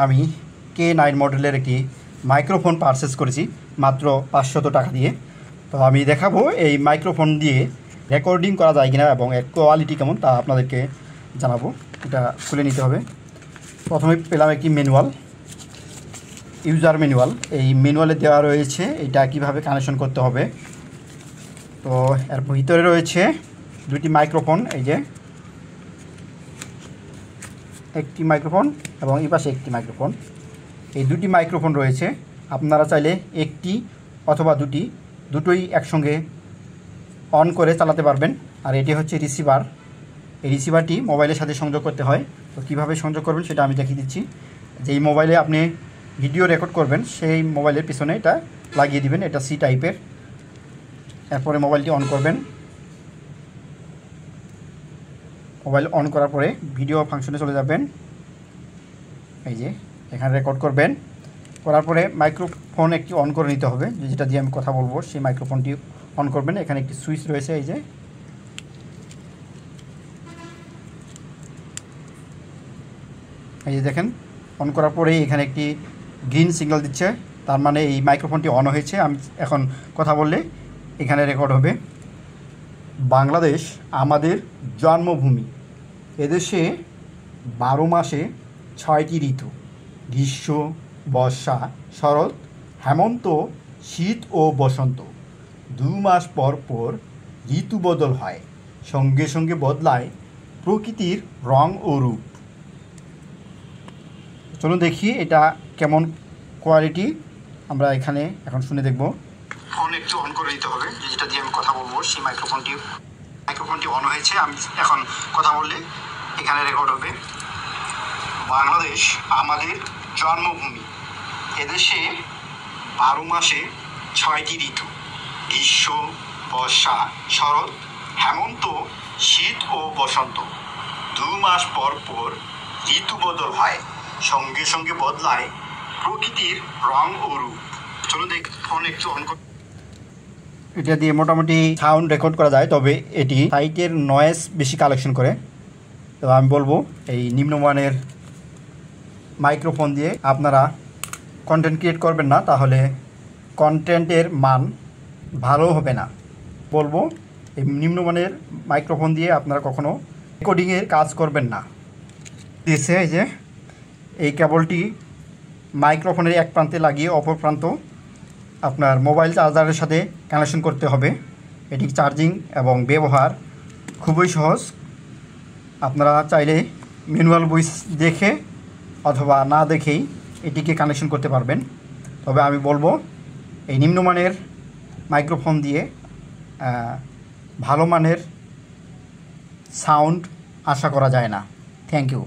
আমি K9 মডেলের একটি মাইক্রোফোন পারচেজ করেছি মাত্র 500 টাকা দিয়ে। তো আমি দেখাবো এই মাইক্রোফোন দিয়ে রেকর্ডিং করা যায় কিনা এবং এর কোয়ালিটি কেমন তা আপনাদেরকে জানাবো। এটা খুলে নিতে হবে। প্রথমে পেলাম একটি ম্যানুয়াল, ইউজার ম্যানুয়াল। এই ম্যানুয়ালে দেওয়া রয়েছে এটা কিভাবে কানেকশন করতে হবে। তো এর ভিতরে রয়েছে দুটি মাইক্রোফোন, এই যে একটি মাইক্রোফোন এবং এই পাশে একটি মাইক্রোফোন। এই দুটি মাইক্রোফোন রয়েছে। আপনারা চাইলে একটি অথবা দুটোই একসঙ্গে অন করে চালাতে পারবেন। আর এটি হচ্ছে রিসিভার। এই রিসিভারটি মোবাইলের সাথে সংযোগ করতে হয়। তো কীভাবে সংযোগ করবেন সেটা আমি দেখিয়ে দিচ্ছি। যেই মোবাইলে আপনি ভিডিও রেকর্ড করবেন সেই মোবাইলের পিছনে এটা লাগিয়ে দিবেন। এটা সি টাইপের। এরপরে মোবাইলটি অন করবেন। মোবাইল অন করার পরে ভিডিও ফাংশনে চলে যাবেন। এই যে এখানে রেকর্ড করবেন। করার পরে মাইক্রোফোন একটি অন করে নিতে হবে, যেটা দিয়ে আমি কথা বলবো সেই মাইক্রোফোনটি অন করবেন। এখানে একটি সুইচ রয়েছে, এই যে দেখেন অন করার পরেই এখানে একটি গ্রিন সিগন্যাল দিচ্ছে, তার মানে এই মাইক্রোফোনটি অন হয়েছে। আমি এখন কথা বললে এখানে রেকর্ড হবে। বাংলাদেশ আমাদের জন্মভূমি। এদেশে 12 মাসে 6টি ঋতু, গ্রীষ্ম, বর্ষা, শরৎ, হেমন্ত, শীত ও বসন্ত। 2 মাস পর পর ঋতু বদল হয়, সঙ্গে সঙ্গে বদলায় প্রকৃতির রং ও রূপ। চলুন দেখি এটা কেমন কোয়ালিটি। আমরা এখানে এখন শুনে দেখব। ফোন একটু অন করে দিতে হবে, যেটা দিয়ে আমি কথা বলবো সেই মাইক্রোফোনটি অন হয়েছে। আমি এখন কথা বললে এখানে রেকর্ড হবে। বাংলাদেশ আমাদের জন্মভূমি। এদেশে 12 মাসে 6টি ঋতু, গ্রীষ্ম, বর্ষা, শরৎ, হেমন্ত, শীত ও বসন্ত। 2 মাস পর পর ঋতু বদল হয়, সঙ্গে সঙ্গে বদলায় প্রকৃতির রং ও রূপ। চলুন দেখ ফোন একটু অন কর। এটা দিয়ে মোটামুটি সাউন্ড রেকর্ড করা যায়, তবে এটি সাইটের নয়েজ বেশি কালেকশন করে। তো আমি বলবো এই নিম্নমানের মাইক্রোফোন দিয়ে আপনারা কন্টেন্ট ক্রিয়েট করবেন না, তাহলে কন্টেন্টের মান ভালো হবে না। বলবো এই নিম্নমানের মাইক্রোফোন দিয়ে আপনারা কখনো রেকর্ডিংয়ের কাজ করবেন না। দিয়েছে এই যে এই কেবলটি মাইক্রোফোনের এক প্রান্তে লাগিয়ে অপর প্রান্ত আপনার মোবাইল চার্জারের সাথে কানেকশন করতে হবে। এটি চার্জিং এবং ব্যবহার খুবই সহজ। আপনারা চাইলে ম্যানুয়াল বই দেখে অথবা না দেখেই এটিকে কানেকশন করতে পারবেন। তবে আমি বলবো এই নিম্নমানের মাইক্রোফোন দিয়ে ভালো মানের সাউন্ড আশা করা যায় না। Thank you.